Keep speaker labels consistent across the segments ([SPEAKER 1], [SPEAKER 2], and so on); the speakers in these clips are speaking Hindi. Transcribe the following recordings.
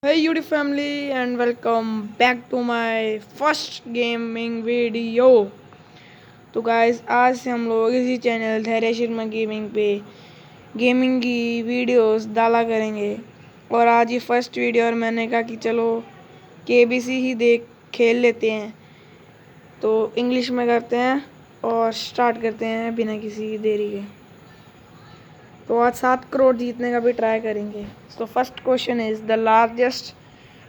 [SPEAKER 1] Hey YouTube family and welcome back to my first gaming video। तो गाइस आज से हम लोग इसी चैनल धैर्य शर्मा गेमिंग पे गेमिंग की वीडियोस डाला करेंगे। और आज ये फर्स्ट वीडियो और मैंने कहा कि चलो केबीसी ही देख खेल लेते हैं। तो इंग्लिश में करते हैं और स्टार्ट करते हैं बिना किसी देरी के। तो आज 7 करोड़ जीतने का भी ट्राई करेंगे। तो first question is the largest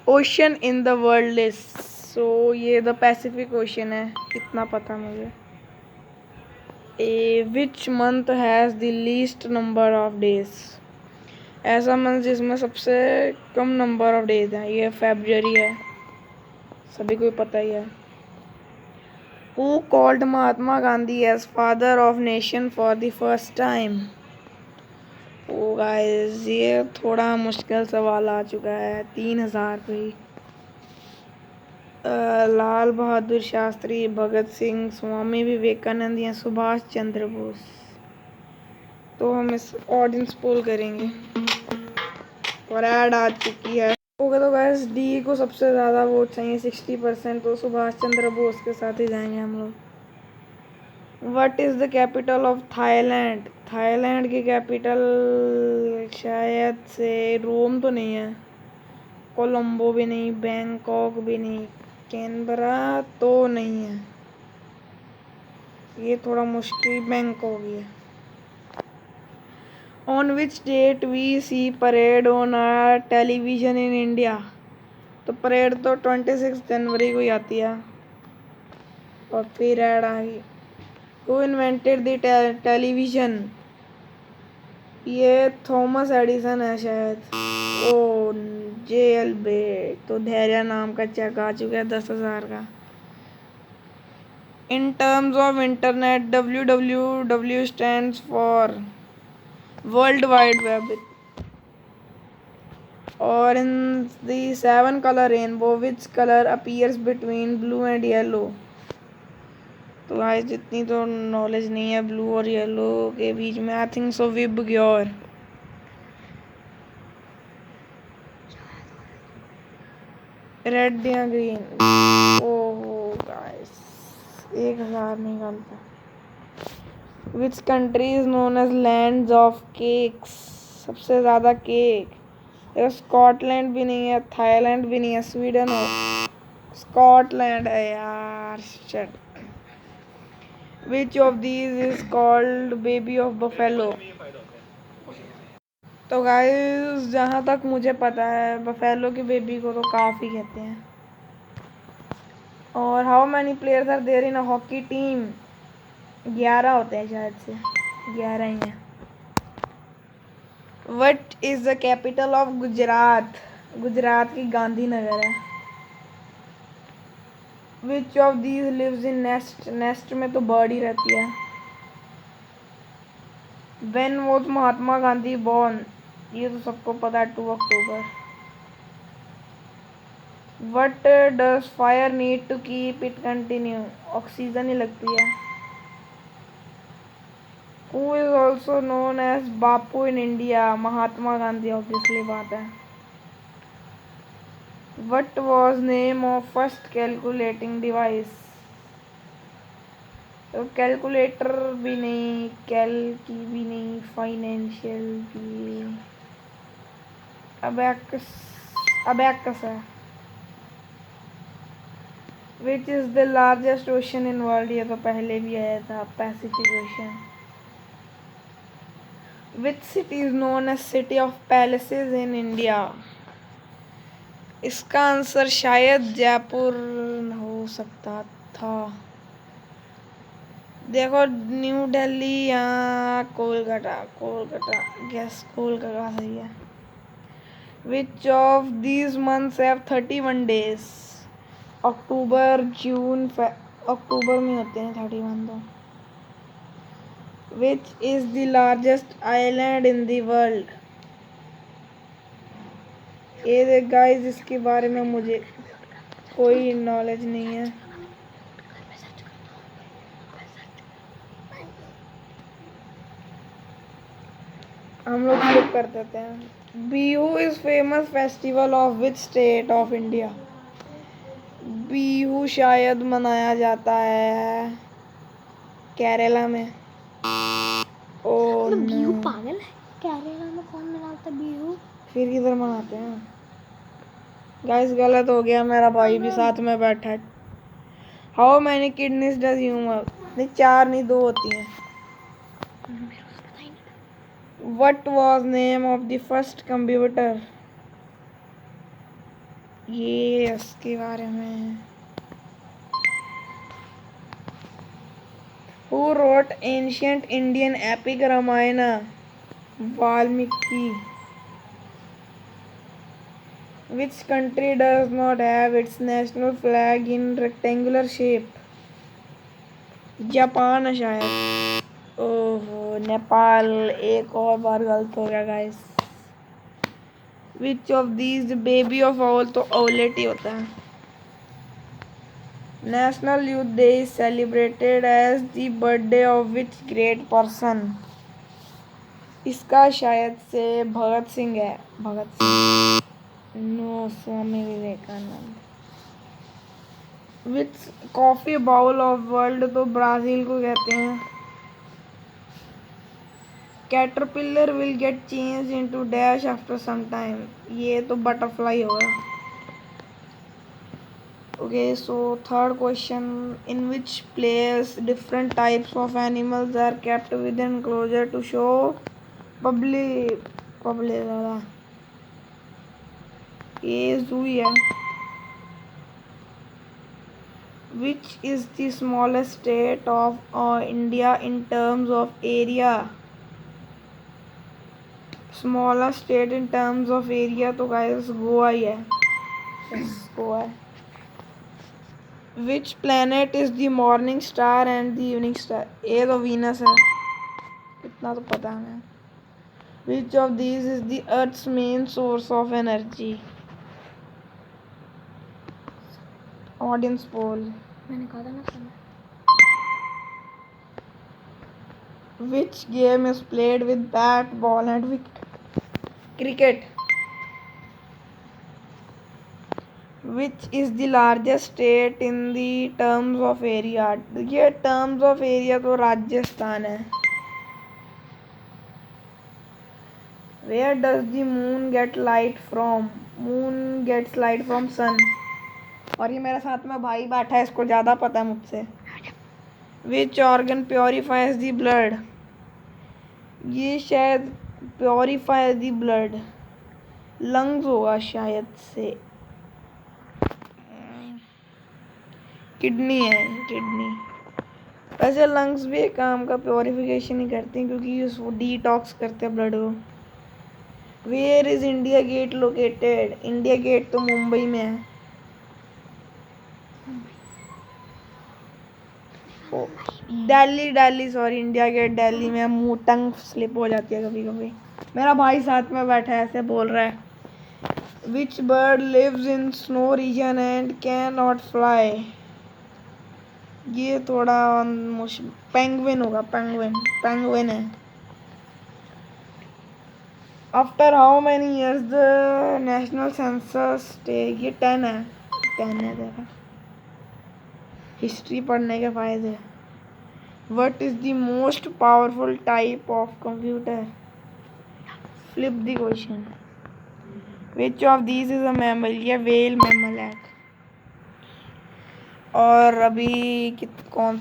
[SPEAKER 1] ocean in the world is. So ये द पैसिफिक ओशन है, इतना पता मुझे। Which month has the least number of days. ऐसा मंथ जिसमें सबसे कम नंबर ऑफ डेज हैं, ये फेब्रुअरी है, सभी को पता ही है। Who called Mahatma Gandhi as father of nation for the first time. Oh guys ये थोड़ा मुश्किल सवाल आ चुका है, 3000 पे ही। लाल बहादुर शास्त्री, भगत सिंह, स्वामी विवेकानंद या सुभाष चंद्र बोस। तो हम इस ऑडियंस पोल करेंगे और ऐड आ चुकी है। ओके तो गाइस डी को सबसे ज़्यादा वोट चाहिए, 60%। तो सुभाष चंद्र बोस के साथ ही जाएंगे हम लोग। What is the capital of Thailand. Thailand की कैपिटल शायद से रोम तो नहीं है, कोलंबो भी नहीं, बैंकॉक भी नहीं, कैनबरा तो नहीं है, ये थोड़ा मुश्किल बैंकॉक ही है। On which date we see parade on our television in India. तो परेड तो 26 जनवरी को ही आती है। और फिर ऐड आ गई, हु इन्वेंटेड द टेलीविजन। ये थॉमस एडिसन है शायद। ओ जेल बे। तो धैर्य नाम का चेक आ चुका है 10,000 का। In terms of internet, www stands for World Wide Web. Or in the 7 color rainbow, which color appears between blue and yellow? तो गाइस जितनी तो नॉलेज नहीं है ब्लू और येलो के बीच में। I think so VIBGYOR. Red या ग्रीन। ओह गाइस 1000 निकालता। Which country is known as lands of cakes. सबसे ज़्यादा केक। स्कॉटलैंड भी नहीं है, थाईलैंड भी नहीं है, स्वीडन हो, स्कॉटलैंड है यार। Shit. Which of these is called baby of buffalo. तो गाइस जहाँ तक मुझे पता है बफेलो की बेबी को तो काफ़ी कहते हैं। और how many players are there in a hockey team. 11 होते हैं शायद से, 11 ही हैं। What is the capital of Gujarat. Gujarat की गांधीनगर है। Which of these lives in nest. Nest में तो बर्ड ही रहती है। When was Mahatma Gandhi born. ये तो सबको पता है, 2 अक्टूबर। What does fire need to keep it continue. Oxygen ही लगती है। Who is also known as Bapu in India। Mahatma Gandhi obviously बात है। What was name of first calculating device। तो कैलकुलेटर भी नहीं, कैलकी भी नहीं, फाइनेंशियल भी। अबैकस। अबैकस है। Which is the largest ocean in world। ये तो पहले भी आया था, Pacific ocean. Which city is known as city of palaces in India। इसका आंसर शायद जयपुर हो सकता था। देखो न्यू दिल्ली या कोलकाता। कोलकाता गैस, कोलकाता सही है। Which of these months have 31 days. अक्टूबर, जून, अक्टूबर में होते हैं 31 तो। Which is the largest island in the world. ये गाइस इसके बारे में मुझे कोई नॉलेज नहीं है। हम लोग क्लिक कर देते हैं। Bihu is famous festival of which state of India? Bihu शायद मनाया जाता है केरला में। ओ
[SPEAKER 2] बिहू
[SPEAKER 1] नो,
[SPEAKER 2] पागल है, केरला में कौन मनाता बिहू?
[SPEAKER 1] फिर किधर मनाते हैं? गाइस गलत हो गया, मेरा भाई भी साथ में बैठा है। How many kidneys does human? नहीं 4 नहीं 2 होती हैं। What was name of the first computer? ये इसके बारे में। Who wrote ancient Indian epic Ramayana? Valmiki. Which country does not have its national flag in rectangular shape? Japan है शायद। ओहो नेपाल। एक और बार गलत हो गया guys. Which of these baby of owl? तो owlet ही होता है। National Youth Day is celebrated as the birthday of which great person? इसका शायद से भगत सिंह है। Bhagat Singh. No, Swami Vivekananda. Which coffee bowl of world? तो ब्राजील को कहते हैं। Caterpillar will get change into dash after some time? ये तो बटरफ्लाई होगा। Okay so third question, in which place different types of animals are kept with enclosure to show public? ये जू है। Which is the smallest state of India in terms of area? Smallest state in terms of area तो guys गोवा ही है। Yes, गोवा है। Which planet is the morning star and the evening star? ये तो Venus है, इतना तो पता है हमें। Which of these is the Earth's main source of energy? Audience poll.
[SPEAKER 2] मैंने कहा था ना सुना।
[SPEAKER 1] Which game is played with bat, ball and wicket? Cricket. Which is the largest state in the terms of area? ये terms of area तो राजस्थान है। Where does the moon get light from? Moon gets light from sun. और ये मेरे साथ में भाई बैठा है, इसको ज़्यादा पता है मुझसे। Which organ purifies the blood? ये शायद purify the blood lungs होगा शायद से। किडनी है, किडनी। वैसे लंग्स भी एक काम का प्योरिफिकेशन ही करते हैं क्योंकि उसको डिटॉक्स करते हैं ब्लड को। Where is India Gate located? India Gate तो मुंबई में है। Delhi sorry, India Gate Delhi में। मुंह टंग स्लिप हो जाती है कभी कभी। मेरा भाई साथ में बैठा है, ऐसे बोल रहा है। Which bird lives in snow region and can not fly? ये थोड़ा पेंगुइन होगा, पेंगुइन है। After how many years the national census take? ये 10 है, 10 है। देखा, हिस्ट्री पढ़ने के फायदे। What is the most powerful type of computer? Flip the question. Which of these is a mammal? ये वेल मैमल है। और अभी कौन?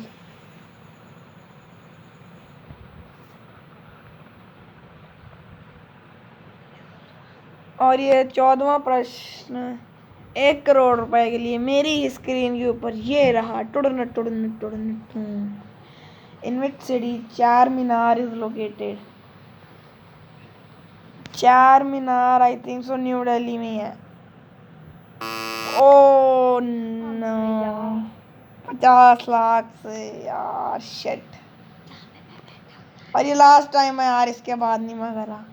[SPEAKER 1] और ये 14वां प्रश्न, 1 करोड़ रुपए के लिए मेरी स्क्रीन के ऊपर ये रहा। टुड़न टुड़न टुड़न। इन विच सिटी चार मीनार is located? Char Minar I think so New Delhi में है। ओ नो, 50 लाख से यार, शिट। और ये लास्ट टाइम है यार, इसके बाद नहीं मैं करा।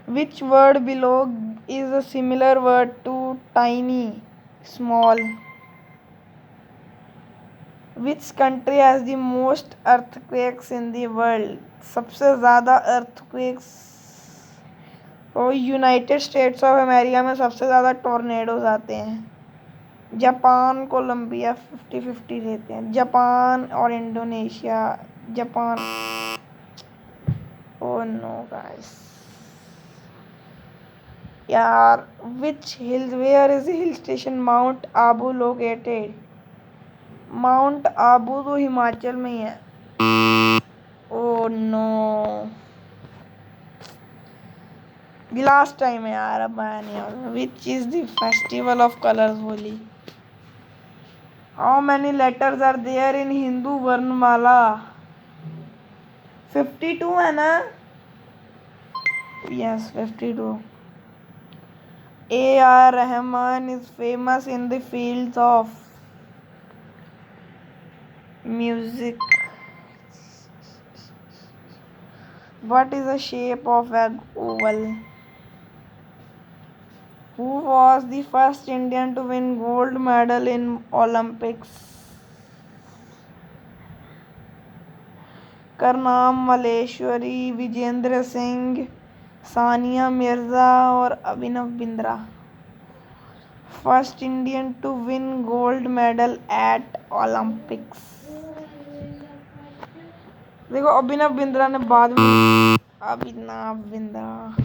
[SPEAKER 1] Which word below is a similar word to tiny, small? Which country has the most earthquakes in the world? सबसे ज़्यादा earthquakes और यूनाइटेड स्टेट्स ऑफ अमेरिका में सबसे ज़्यादा टॉर्नेडोज आते हैं। जापान कोलंबिया 50-50 रहते हैं। जापान और Indonesia. Japan. Oh no guys यार, which hill where is hill station Mount Abu located? Mount Abu तो हिमाचल में ही है। ओह नो, लास्ट टाइम है यार, अब मैं नहीं। Which is the festival of colours? Holi. How many letters are there in Hindu वर्णमाला? 52 है ना? Yes 52। A.R. Rahman is famous in the fields of music. What is the shape of an oval? Who was the first Indian to win gold medal in Olympics? Karnam Malleswari, Vijender Singh, Sania Mirza और Abhinav Bindra. First Indian to win gold medal at Olympics. देखो अभिनव बिंद्रा ने बाद में। अभिनव बिंद्रा।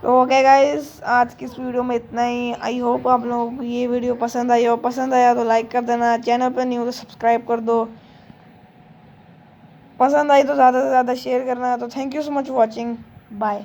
[SPEAKER 1] तो ओके गाइस, आज की इस वीडियो में इतना ही। आई होप आप लोगों को ये वीडियो पसंद आई हो। पसंद आया तो लाइक कर देना, चैनल पर नहीं हो तो सब्सक्राइब कर दो, पसंद आई तो ज़्यादा से ज़्यादा शेयर करना। तो thank you so much watching, bye.